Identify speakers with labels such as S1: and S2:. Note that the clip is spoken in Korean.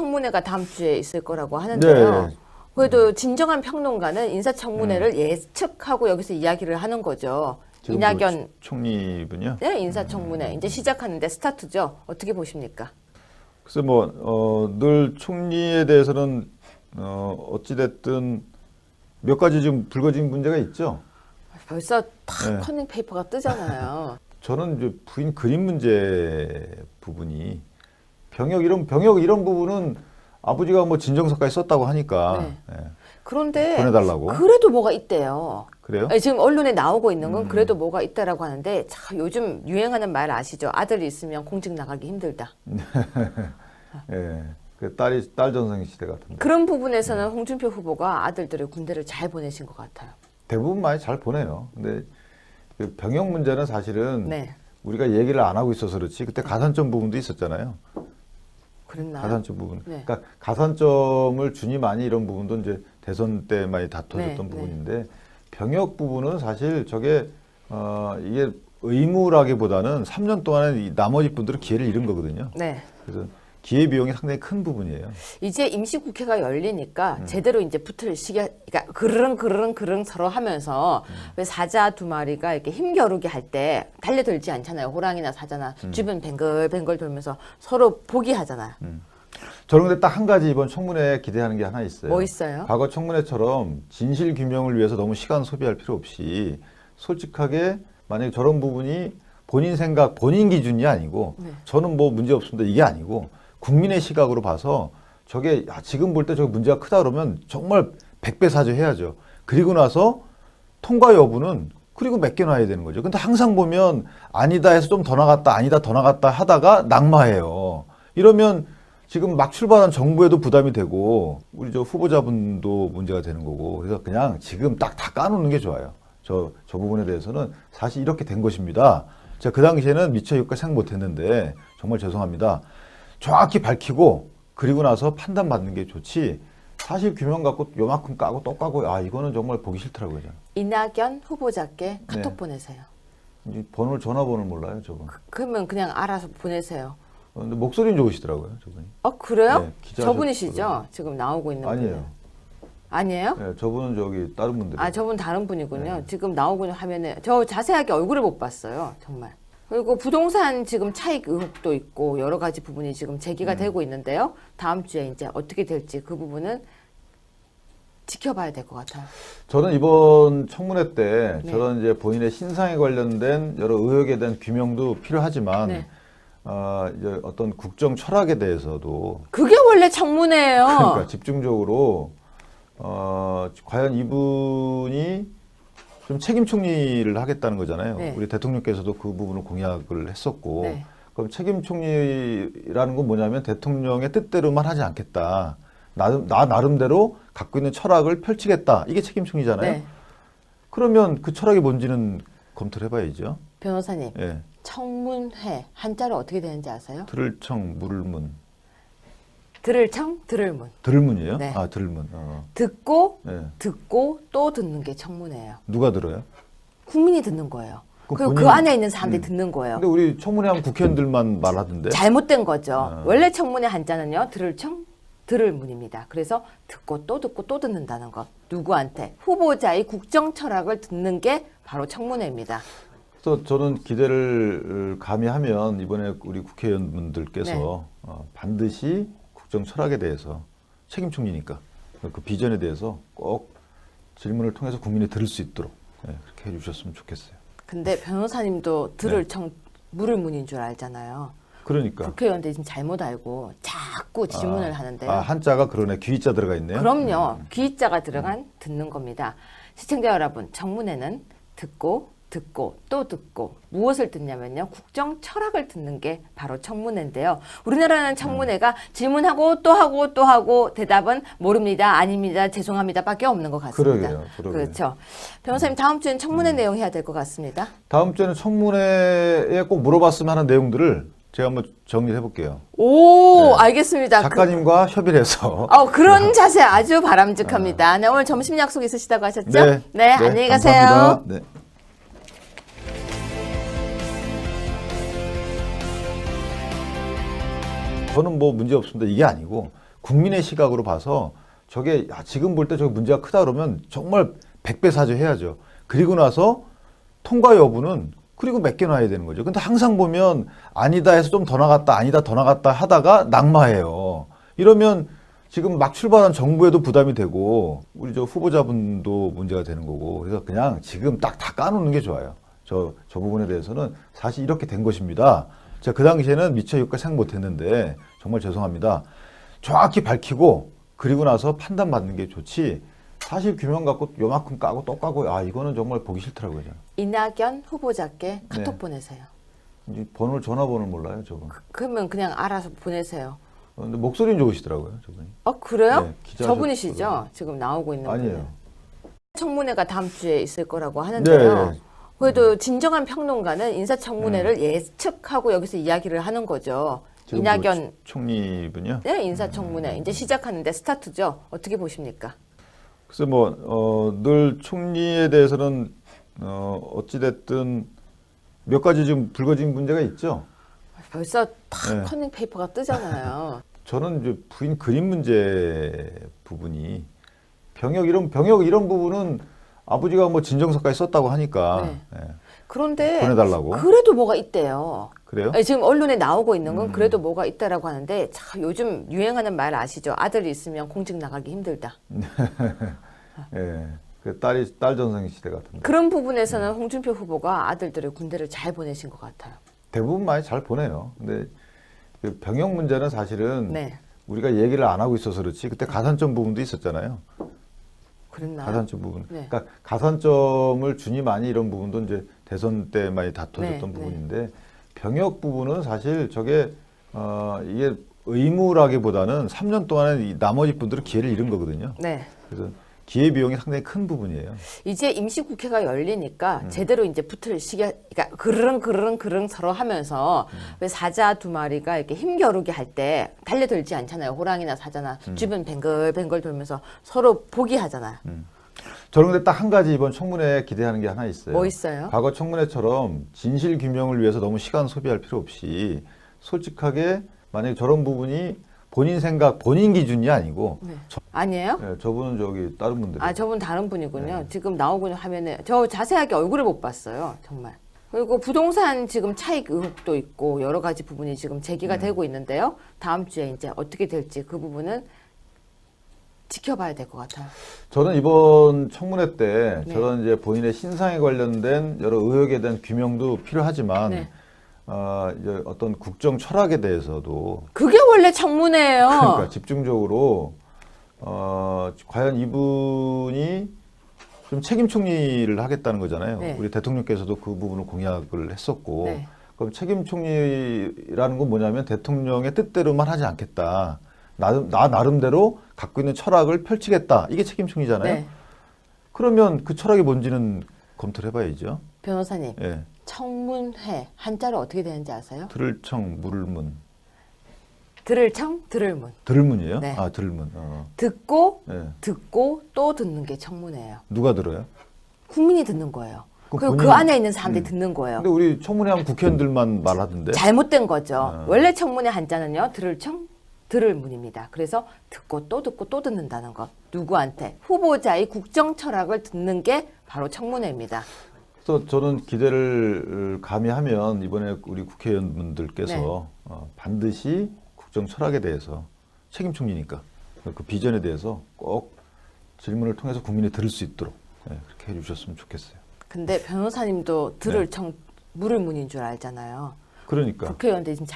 S1: 청문회가 다음 주에 있을 거라고 하는데요.
S2: 네.
S1: 그래도 진정한 평론가는 인사청문회를 예측하고 여기서 이야기를 하는 거죠. 이낙연
S2: 총리분요?
S1: 네, 인사청문회 이제 시작하는데 스타트죠. 어떻게 보십니까?
S2: 그래서 늘 총리에 대해서는 어찌됐든 몇 가지 좀 불거진 문제가 있죠.
S1: 벌써 다
S2: 네.
S1: 커닝 페이퍼가 뜨잖아요.
S2: 저는 이제 부인 그림 문제 부분이 병역 이런 부분은 아버지가 뭐 진정서까지 썼다고 하니까
S1: 네.
S2: 예,
S1: 그런데
S2: 보내달라고.
S1: 그래도 뭐가 있대요.
S2: 그래요?
S1: 아니, 지금 언론에 나오고 있는 건 그래도 뭐가 있다라고 하는데 참 요즘 유행하는 말 아시죠? 아들이 있으면 공직 나가기 힘들다.
S2: 예, 그 딸 전성 시대 같은데.
S1: 그런 부분에서는 홍준표 후보가 아들들을 군대를 잘 보내신 것 같아요.
S2: 대부분 많이 잘 보내요. 근데 그 병역 문제는 사실은
S1: 네.
S2: 우리가 얘기를 안 하고 있어서 그렇지 그때 가산점 부분도 있었잖아요.
S1: 그랬나요?
S2: 가산점 부분.
S1: 네.
S2: 그러니까 가산점을 주니 많이 이런 부분도 이제 대선 때 많이 다퉈졌던
S1: 네,
S2: 부분인데 병역 부분은 사실 저게 이게 의무라기보다는 3년 동안에 이 나머지 분들은 기회를 잃은 거거든요.
S1: 네.
S2: 그래서 기회 비용이 상당히 큰 부분이에요.
S1: 이제 임시국회가 열리니까 제대로 이제 붙을 시기, 그러니까 그르릉 서로 하면서 왜 사자 두 마리가 이렇게 힘겨루기 할 때 달려들지 않잖아요. 호랑이나 사자나 주변 뱅글뱅글 돌면서 서로 보기하잖아요.
S2: 저는 근데 딱 한 가지 이번 청문회에 기대하는 게 하나 있어요.
S1: 뭐 있어요?
S2: 과거 청문회처럼 진실 규명을 위해서 너무 시간 소비할 필요 없이 솔직하게 만약에 저런 부분이 본인 생각, 본인 기준이 아니고
S1: 네.
S2: 저는 뭐 문제 없습니다. 이게 아니고 국민의 시각으로 봐서 저게 지금 볼 때 저게 문제가 크다 그러면 정말 100배 사죄해야죠. 그리고 나서 통과 여부는 그리고 맡겨놔야 되는 거죠. 근데 항상 보면 아니다 해서 좀 더 나갔다 아니다 더 나갔다 하다가 낙마해요. 이러면 지금 막 출발한 정부에도 부담이 되고 우리 저 후보자분도 문제가 되는 거고 그래서 그냥 지금 딱 다 까놓는 게 좋아요. 저 부분에 대해서는 사실 이렇게 된 것입니다. 제가 그 당시에는 미처 여기까지 생각 못했는데 정말 죄송합니다. 정확히 밝히고 그리고 나서 판단받는 게 좋지 사실 규명 갖고 요만큼 까고 또 까고 이거는 정말 보기 싫더라고요. 저는.
S1: 이낙연 후보자께 카톡
S2: 네.
S1: 보내세요.
S2: 이제 전화번호를 몰라요, 저분.
S1: 그러면 그냥 알아서 보내세요.
S2: 근데 목소리는 좋으시더라고요, 저분이.
S1: 그래요?
S2: 네, 기자
S1: 저분이시죠?
S2: 하셨거든요.
S1: 지금 나오고 있는
S2: 아니에요.
S1: 분은. 아니에요?
S2: 네, 저분은 저기 다른 분들.
S1: 저분 다른 분이군요.
S2: 네.
S1: 지금 나오고 있는 화면에 저 자세하게 얼굴을 못 봤어요. 정말. 그리고 부동산 지금 차익 의혹도 있고 여러 가지 부분이 지금 제기가 되고 있는데요. 다음 주에 이제 어떻게 될지 그 부분은 지켜봐야 될 것 같아요.
S2: 저는 이번 청문회 때
S1: 네.
S2: 저런 이제 본인의 신상에 관련된 여러 의혹에 대한 규명도 필요하지만
S1: 네.
S2: 이제 어떤 국정 철학에 대해서도
S1: 그게 원래 청문회예요.
S2: 그러니까 집중적으로 과연 이분이 좀 책임 총리를 하겠다는 거잖아요.
S1: 네.
S2: 우리 대통령께서도 그 부분을 공약을 했었고
S1: 네.
S2: 그럼 책임 총리라는 건 뭐냐면 대통령의 뜻대로만 하지 않겠다. 나 나름대로 갖고 있는 철학을 펼치겠다. 이게 책임 총리잖아요.
S1: 네.
S2: 그러면 그 철학이 뭔지는 검토를 해봐야죠.
S1: 변호사님,
S2: 예.
S1: 청문회 한자로 어떻게 되는지 아세요?
S2: 들을 청, 물을 문.
S1: 들을 청, 들을 문.
S2: 들을 문이에요?
S1: 네.
S2: 들을 문.
S1: 듣고
S2: 예.
S1: 듣고 또 듣는 게 청문회예요.
S2: 누가 들어요?
S1: 국민이 듣는 거예요.
S2: 그
S1: 그리고
S2: 본인-
S1: 그 안에 있는 사람들이 듣는 거예요.
S2: 근데 우리 청문회 하면 국회의원들만 말하던데.
S1: 잘못된 거죠. 원래 청문회 한자는요. 들을 청, 들을 문입니다. 그래서 듣고 또 듣는다는 것. 누구한테? 후보자의 국정 철학을 듣는 게 바로 청문회입니다.
S2: 그래서 저는 기대를 감히 하면 이번에 우리 국회의원분들께서
S1: 네.
S2: 반드시 국정 철학에 대해서 책임 총리니까 그 비전에 대해서 꼭 질문을 통해서 국민이 들을 수 있도록 그렇게 해주셨으면 좋겠어요.
S1: 근데 변호사님도 들을
S2: 네.
S1: 청, 물을 문인 줄 알잖아요.
S2: 그러니까.
S1: 국회의원들이 지금 잘못 알고 자꾸 질문을 하는데요.
S2: 한자가 그러네. 귀자 들어가 있네요.
S1: 그럼요. 귀자가 들어간 듣는 겁니다. 시청자 여러분, 청문회는 듣고 또 듣고 무엇을 듣냐면요. 국정 철학을 듣는 게 바로 청문회인데요. 우리나라는 청문회가 질문하고 또 하고 또 하고 대답은 모릅니다, 아닙니다, 죄송합니다 밖에 없는 것 같습니다.
S2: 그러게요.
S1: 그렇죠. 변호사님 다음 주엔 청문회 내용 해야 될 것 같습니다.
S2: 다음 주에는 청문회에 꼭 물어봤으면 하는 내용들을 제가 한번 정리해 볼게요.
S1: 오, 알겠습니다.
S2: 작가님과 협의를 해서.
S1: 그런 자세 아주 바람직합니다. 네, 오늘 점심 약속 있으시다고 하셨죠?
S2: 네,
S1: 안녕히 가세요.
S2: 감사합니다. 네. 저는 뭐 문제 없습니다. 이게 아니고 국민의 시각으로 봐서 저게 지금 볼 때 저게 문제가 크다 그러면 정말 100배 사죄해야죠. 그리고 나서 통과 여부는 그리고 맡겨놔야 되는 거죠. 근데 항상 보면 아니다 해서 좀 더 나갔다 아니다 더 나갔다 하다가 낙마해요. 이러면 지금 막 출발한 정부에도 부담이 되고 우리 저 후보자분도 문제가 되는 거고 그래서 그냥 지금 딱 다 까놓는 게 좋아요. 저 부분에 대해서는 사실 이렇게 된 것입니다. 제가 그 당시에는 미처 여기까지 생각 못했는데 정말 죄송합니다. 정확히 밝히고 그리고 나서 판단받는 게 좋지 사실 규명 갖고 요만큼 까고 또 까고 이거는 정말 보기 싫더라고요. 저는.
S1: 이낙연 후보자께 카톡
S2: 네.
S1: 보내세요.
S2: 이제 전화번호를 몰라요, 저분.
S1: 그러면 그냥 알아서 보내세요.
S2: 근데 목소리는 좋으시더라고요, 저분이.
S1: 그래요?
S2: 네, 기자
S1: 저분이시죠? 지금 나오고 있는 분은.
S2: 아니에요.
S1: 청문회가 다음 주에 있을 거라고 하는데요.
S2: 네.
S1: 그래도 진정한 평론가는 인사청문회를 예측하고 여기서 이야기를 하는 거죠.
S2: 지금
S1: 이낙연
S2: 총리분요.
S1: 네, 인사청문회 이제 시작하는데 스타트죠. 어떻게 보십니까?
S2: 그래서 늘 총리에 대해서는 어찌됐든 몇 가지 좀 불거진 문제가 있죠.
S1: 벌써 탁
S2: 네.
S1: 커닝 페이퍼가 뜨잖아요.
S2: 저는 이제 부인 그림 문제 부분이 병역 이런 부분은 아버지가 뭐 진정서까지 썼다고 하니까
S1: 네.
S2: 예,
S1: 그런데
S2: 보내달라고.
S1: 그래도 뭐가 있대요.
S2: 그래요?
S1: 아니, 지금 언론에 나오고 있는 건 그래도 뭐가 있다라고 하는데 참 요즘 유행하는 말 아시죠? 아들이 있으면 공직 나가기 힘들다.
S2: 예, 그 딸 전성 시대 같은데
S1: 그런 부분에서는 홍준표 후보가 아들들을 군대를 잘 보내신 것 같아요.
S2: 대부분 많이 잘 보내요. 근데 그 병역 문제는 사실은
S1: 네.
S2: 우리가 얘기를 안 하고 있어서 그렇지 그때 가산점 부분도 있었잖아요.
S1: 그랬나요?
S2: 가산점 부분.
S1: 네.
S2: 그러니까 가산점을 주니 많이 이런 부분도 이제 대선 때 많이 다퉈졌던
S1: 네,
S2: 부분인데 병역 부분은 사실 저게 이게 의무라기보다는 3년 동안에 이 나머지 분들은 기회를 잃은 거거든요.
S1: 네.
S2: 그래서 기회 비용이 상당히 큰 부분이에요.
S1: 이제 임시국회가 열리니까 제대로 이제 붙을 시기, 그러니까 그르릉 서로 하면서 왜 사자 두 마리가 이렇게 힘겨루기 할 때 달려들지 않잖아요. 호랑이나 사자나 주변 뱅글뱅글 돌면서 서로 보기 하잖아요.
S2: 저는 근데 딱 한 가지 이번 청문회에 기대하는 게 하나 있어요.
S1: 뭐 있어요?
S2: 과거 청문회처럼 진실 규명을 위해서 너무 시간 소비할 필요 없이 솔직하게 만약에 저런 부분이 본인 생각, 본인 기준이 아니고
S1: 네. 아니에요?
S2: 저분은 저기 다른 분들.
S1: 저분 다른 분이군요. 지금 나오고 있는 화면에 저 자세하게 얼굴을 못 봤어요. 정말. 그리고 부동산 지금 차익 의혹도 있고 여러 가지 부분이 지금 제기가 되고 있는데요. 다음 주에 이제 어떻게 될지 그 부분은 지켜봐야 될 것 같아요.
S2: 저는 이번 청문회 때
S1: 네.
S2: 저런 이제 본인의 신상에 관련된 여러 의혹에 대한 규명도 필요하지만
S1: 네.
S2: 이제 어떤 국정 철학에 대해서도
S1: 그게 원래 청문회예요.
S2: 그러니까 집중적으로 과연 이분이 좀 책임 총리를 하겠다는 거잖아요.
S1: 네.
S2: 우리 대통령께서도 그 부분을 공약을 했었고
S1: 네.
S2: 그럼 책임 총리라는 건 뭐냐면 대통령의 뜻대로만 하지 않겠다. 나 나름대로 갖고 있는 철학을 펼치겠다. 이게 책임 총리잖아요.
S1: 네.
S2: 그러면 그 철학이 뭔지는 검토를 해봐야죠.
S1: 변호사님,
S2: 예.
S1: 청문회 한자로 어떻게 되는지 아세요?
S2: 들을 청 물문.
S1: 들을 청, 들을 문.
S2: 들문이에요?
S1: 네.
S2: 들문.
S1: 듣고
S2: 예.
S1: 듣고 또 듣는 게 청문회예요.
S2: 누가 들어요?
S1: 국민이 듣는 거예요.
S2: 그럼
S1: 그리고 그
S2: 본인-
S1: 안에 있는 사람들이 듣는 거예요.
S2: 근데 우리 청문회 하면 국회의원들만 말하던데.
S1: 잘못된 거죠.
S2: 아.
S1: 원래 청문회 한자는요. 들을 청, 들을 문입니다. 그래서 듣고 또 듣는다는 것. 누구한테? 후보자의 국정 철학을 듣는 게 바로 청문회입니다.
S2: 그래서 저는 기대를 감히 하면 이번에 우리 국회의원분들께서
S1: 네.
S2: 반드시 국정 철학에 대해서 책임 총리니까 그 비전에 대해서 꼭 질문을 통해서 국민이 들을 수 있도록 그렇게 해주셨으면 좋겠어요.
S1: 근데 변호사님도 들을
S2: 네.
S1: 청, 물을 문인 줄 알잖아요.
S2: 그러니까.
S1: 국회의원들이 지금